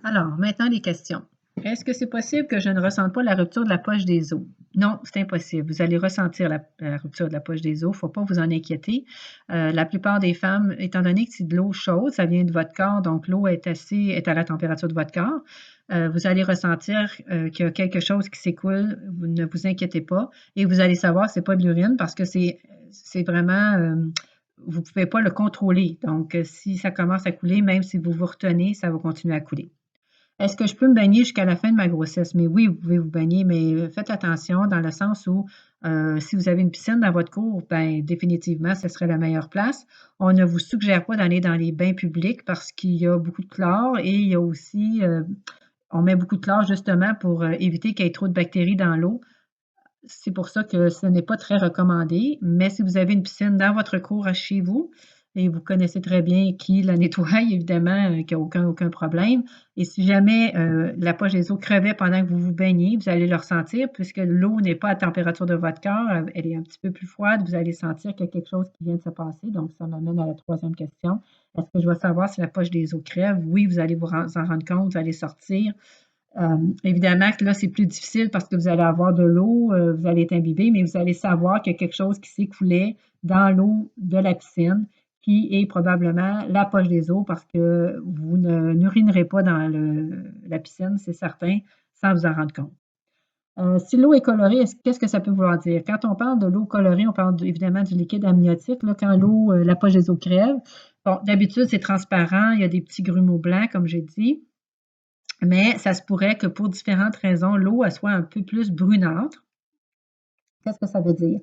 Alors, maintenant les questions. Est-ce que c'est possible que je ne ressente pas la rupture de la poche des os? Non, c'est impossible. Vous allez ressentir la rupture de la poche des os. Il ne faut pas vous en inquiéter. La plupart des femmes, étant donné que c'est de l'eau chaude, ça vient de votre corps, donc l'eau est à la température de votre corps. Vous allez ressentir qu'il y a quelque chose qui s'écoule. Vous ne vous inquiétez pas. Et vous allez savoir que ce n'est pas de l'urine parce que c'est vraiment... vous ne pouvez pas le contrôler. Donc, si ça commence à couler, même si vous vous retenez, ça va continuer à couler. Est-ce que je peux me baigner jusqu'à la fin de ma grossesse? Mais oui, vous pouvez vous baigner, mais faites attention dans le sens où si vous avez une piscine dans votre cour, ben définitivement, ce serait la meilleure place. On ne vous suggère pas d'aller dans les bains publics parce qu'il y a beaucoup de chlore et il y a aussi, on met beaucoup de chlore justement pour éviter qu'il y ait trop de bactéries dans l'eau. C'est pour ça que ce n'est pas très recommandé. Mais si vous avez une piscine dans votre cour chez vous, et vous connaissez très bien qui la nettoie, évidemment, qu'il n'y a aucun problème. Et si jamais la poche des os crevait pendant que vous vous baignez, vous allez le ressentir puisque l'eau n'est pas à température de votre corps, elle est un petit peu plus froide, vous allez sentir qu'il y a quelque chose qui vient de se passer. Donc, ça m'amène à la troisième question. Est-ce que je dois savoir si la poche des os crève? Oui, vous allez en rendre compte, vous allez sortir. Évidemment que là, c'est plus difficile parce que vous allez avoir de l'eau, vous allez être imbibé, mais vous allez savoir qu'il y a quelque chose qui s'écoulait dans l'eau de la piscine, qui est probablement la poche des os parce que vous n'urinerez pas dans la piscine, c'est certain, sans vous en rendre compte. Si l'eau est colorée, qu'est-ce que ça peut vouloir dire? Quand on parle de l'eau colorée, on parle évidemment du liquide amniotique. Là, quand l'eau, la poche des os crève, bon, d'habitude, c'est transparent, il y a des petits grumeaux blancs, comme j'ai dit. Mais ça se pourrait que pour différentes raisons, l'eau soit un peu plus brunâtre. Qu'est-ce que ça veut dire?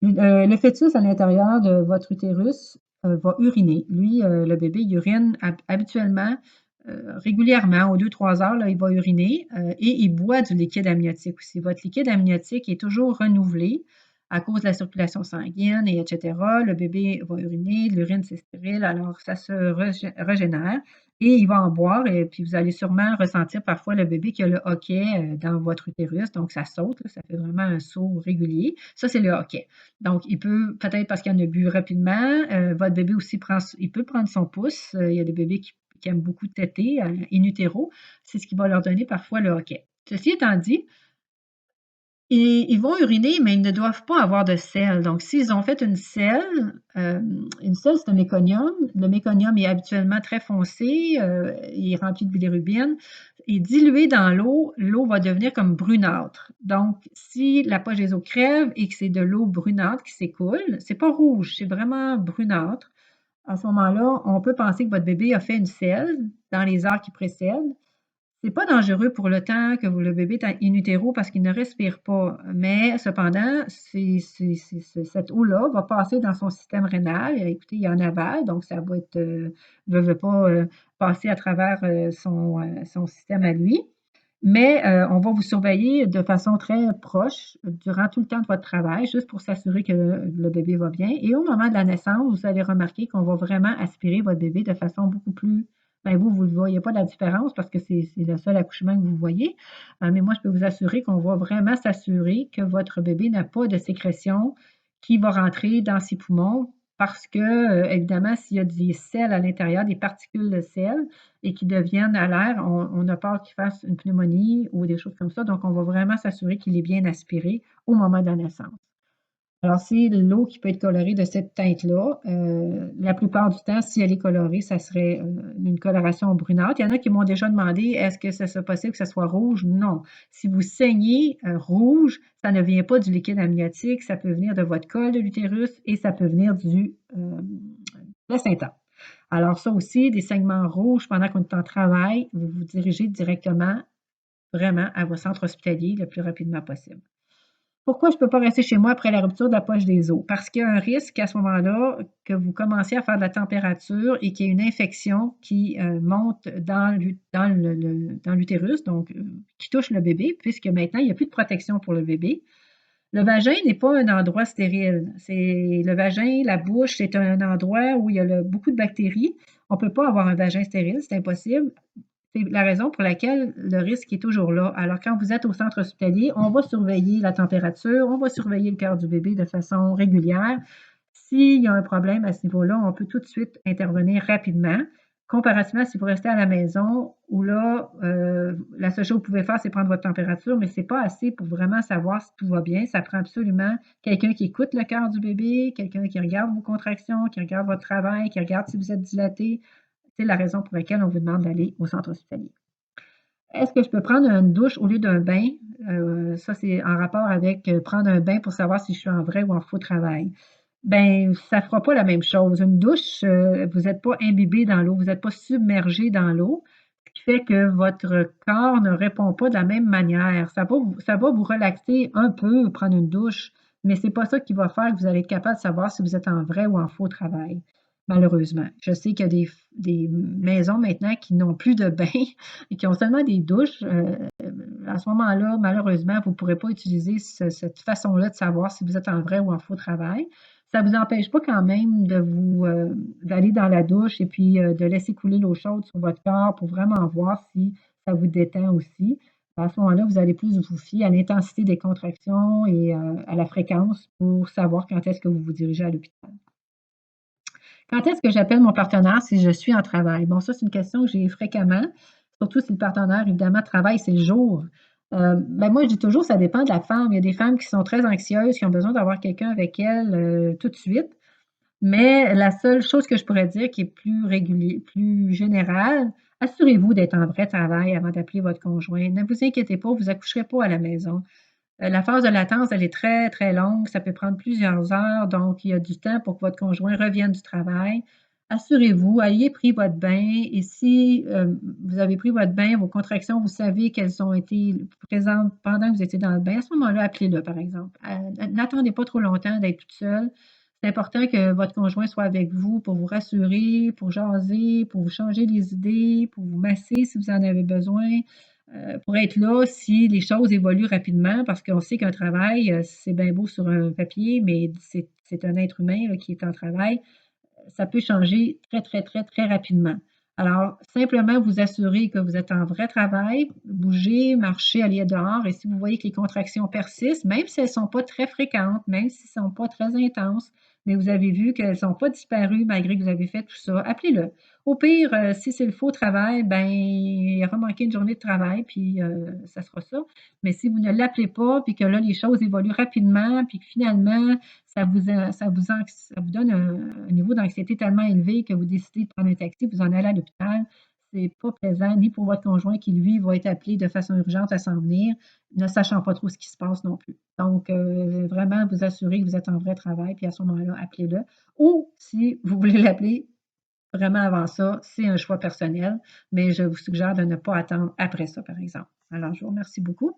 Le fœtus à l'intérieur de votre utérus va uriner. Lui, le bébé, il urine habituellement, régulièrement, aux 2-3 heures, là, il va uriner et il boit du liquide amniotique aussi. Votre liquide amniotique est toujours renouvelé à cause de la circulation sanguine, et etc. Le bébé va uriner, l'urine c'est stérile, alors ça se régénère et il va en boire et puis vous allez sûrement ressentir parfois le bébé qui a le hoquet dans votre utérus, donc ça saute, là, ça fait vraiment un saut régulier. Ça, c'est le hoquet. Donc, il peut, peut-être parce qu'il en a bu rapidement, votre bébé aussi il peut prendre son pouce. Il y a des bébés qui aiment beaucoup téter in utero. C'est ce qui va leur donner parfois le hoquet. Ceci étant dit, et ils vont uriner, mais ils ne doivent pas avoir de sel. Donc, s'ils ont fait une selle, c'est un méconium. Le méconium est habituellement très foncé, il est rempli de bilirubine. Et dilué dans l'eau, l'eau va devenir comme brunâtre. Donc, si la poche des os crève et que c'est de l'eau brunâtre qui s'écoule, c'est pas rouge, c'est vraiment brunâtre. À ce moment-là, on peut penser que votre bébé a fait une selle dans les heures qui précèdent. C'est pas dangereux pour le temps que le bébé est in utero parce qu'il ne respire pas, mais cependant, cette eau-là va passer dans son système rénal. Écoutez, il y en avale, donc ça va être, veut pas, passer à travers son système à lui. Mais on va vous surveiller de façon très proche durant tout le temps de votre travail, juste pour s'assurer que le bébé va bien. Et au moment de la naissance, vous allez remarquer qu'on va vraiment aspirer votre bébé de façon beaucoup plus. Ben vous ne voyez pas la différence parce que c'est le seul accouchement que vous voyez. Mais moi, je peux vous assurer qu'on va vraiment s'assurer que votre bébé n'a pas de sécrétion qui va rentrer dans ses poumons parce que, évidemment, s'il y a des sels à l'intérieur, des particules de sel, et qui deviennent à l'air, on a peur qu'il fasse une pneumonie ou des choses comme ça. Donc, on va vraiment s'assurer qu'il est bien aspiré au moment de la naissance. Alors, c'est l'eau qui peut être colorée de cette teinte-là. La plupart du temps, si elle est colorée, ça serait une coloration brunâtre. Il y en a qui m'ont déjà demandé, est-ce que c'est possible que ça soit rouge? Non. Si vous saignez rouge, ça ne vient pas du liquide amniotique, ça peut venir de votre col de l'utérus et ça peut venir du placenta. Alors ça aussi, des saignements rouges pendant qu'on est en travail, vous vous dirigez directement, vraiment, à votre centre hospitalier le plus rapidement possible. Pourquoi je ne peux pas rester chez moi après la rupture de la poche des os? Parce qu'il y a un risque à ce moment-là que vous commenciez à faire de la température et qu'il y ait une infection qui monte dans l'utérus, donc qui touche le bébé, puisque maintenant, il n'y a plus de protection pour le bébé. Le vagin n'est pas un endroit stérile. C'est le vagin, la bouche, c'est un endroit où il y a beaucoup de bactéries. On ne peut pas avoir un vagin stérile, c'est impossible. C'est la raison pour laquelle le risque est toujours là. Alors, quand vous êtes au centre hospitalier, on va surveiller la température, on va surveiller le cœur du bébé de façon régulière. S'il y a un problème à ce niveau-là, on peut tout de suite intervenir rapidement. Comparativement, si vous restez à la maison, où là, la seule chose que vous pouvez faire, c'est prendre votre température, mais ce n'est pas assez pour vraiment savoir si tout va bien. Ça prend absolument quelqu'un qui écoute le cœur du bébé, quelqu'un qui regarde vos contractions, qui regarde votre travail, qui regarde si vous êtes dilaté. C'est la raison pour laquelle on vous demande d'aller au centre hospitalier. Est-ce que je peux prendre une douche au lieu d'un bain? Ça, c'est en rapport avec prendre un bain pour savoir si je suis en vrai ou en faux travail. Ben, ça ne fera pas la même chose. Une douche, vous n'êtes pas imbibé dans l'eau, vous n'êtes pas submergé dans l'eau, ce qui fait que votre corps ne répond pas de la même manière. Ça va vous relaxer un peu, prendre une douche, mais ce n'est pas ça qui va faire que vous allez être capable de savoir si vous êtes en vrai ou en faux travail, malheureusement. Je sais qu'il y a des maisons maintenant qui n'ont plus de bain et qui ont seulement des douches. À ce moment-là, malheureusement, vous ne pourrez pas utiliser cette façon-là de savoir si vous êtes en vrai ou en faux travail. Ça ne vous empêche pas quand même de d'aller dans la douche et puis de laisser couler l'eau chaude sur votre corps pour vraiment voir si ça vous détend aussi. À ce moment-là, vous allez plus vous fier à l'intensité des contractions et à la fréquence pour savoir quand est-ce que vous vous dirigez à l'hôpital. Quand est-ce que j'appelle mon partenaire si je suis en travail? Bon, ça, c'est une question que j'ai fréquemment, surtout si le partenaire, évidemment, travaille ses jours. Ben moi, je dis toujours, ça dépend de la femme. Il y a des femmes qui sont très anxieuses, qui ont besoin d'avoir quelqu'un avec elles tout de suite. Mais la seule chose que je pourrais dire qui est plus régulier, plus générale, assurez-vous d'être en vrai travail avant d'appeler votre conjoint. Ne vous inquiétez pas, vous accoucherez pas à la maison. La phase de latence, elle est très, très longue. Ça peut prendre plusieurs heures, donc il y a du temps pour que votre conjoint revienne du travail. Assurez-vous, ayez pris votre bain et si vous avez pris votre bain, vos contractions, vous savez qu'elles ont été présentes pendant que vous étiez dans le bain, à ce moment-là, appelez-le, par exemple. N'attendez pas trop longtemps d'être toute seule. C'est important que votre conjoint soit avec vous pour vous rassurer, pour jaser, pour vous changer les idées, pour vous masser si vous en avez besoin, pour être là si les choses évoluent rapidement, parce qu'on sait qu'un travail, c'est bien beau sur un papier, mais c'est un être humain là, qui est en travail. Ça peut changer très, très, très, très rapidement. Alors, simplement vous assurer que vous êtes en vrai travail, bougez, marchez, allez dehors, et si vous voyez que les contractions persistent, même si elles ne sont pas très fréquentes, même si elles ne sont pas très intenses, mais vous avez vu qu'elles ne sont pas disparues malgré que vous avez fait tout ça, appelez-le. Au pire, si c'est le faux travail, ben il aura manqué une journée de travail, puis ça sera ça. Mais si vous ne l'appelez pas, puis que là, les choses évoluent rapidement, puis que finalement, ça vous donne un niveau d'anxiété tellement élevé que vous décidez de prendre un taxi, vous en allez à l'hôpital. C'est pas plaisant, ni pour votre conjoint qui, lui, va être appelé de façon urgente à s'en venir, ne sachant pas trop ce qui se passe non plus. Donc, vraiment, vous assurer que vous êtes en vrai travail, puis à ce moment-là, appelez-le. Ou si vous voulez l'appeler vraiment avant ça, c'est un choix personnel, mais je vous suggère de ne pas attendre après ça, par exemple. Alors, je vous remercie beaucoup.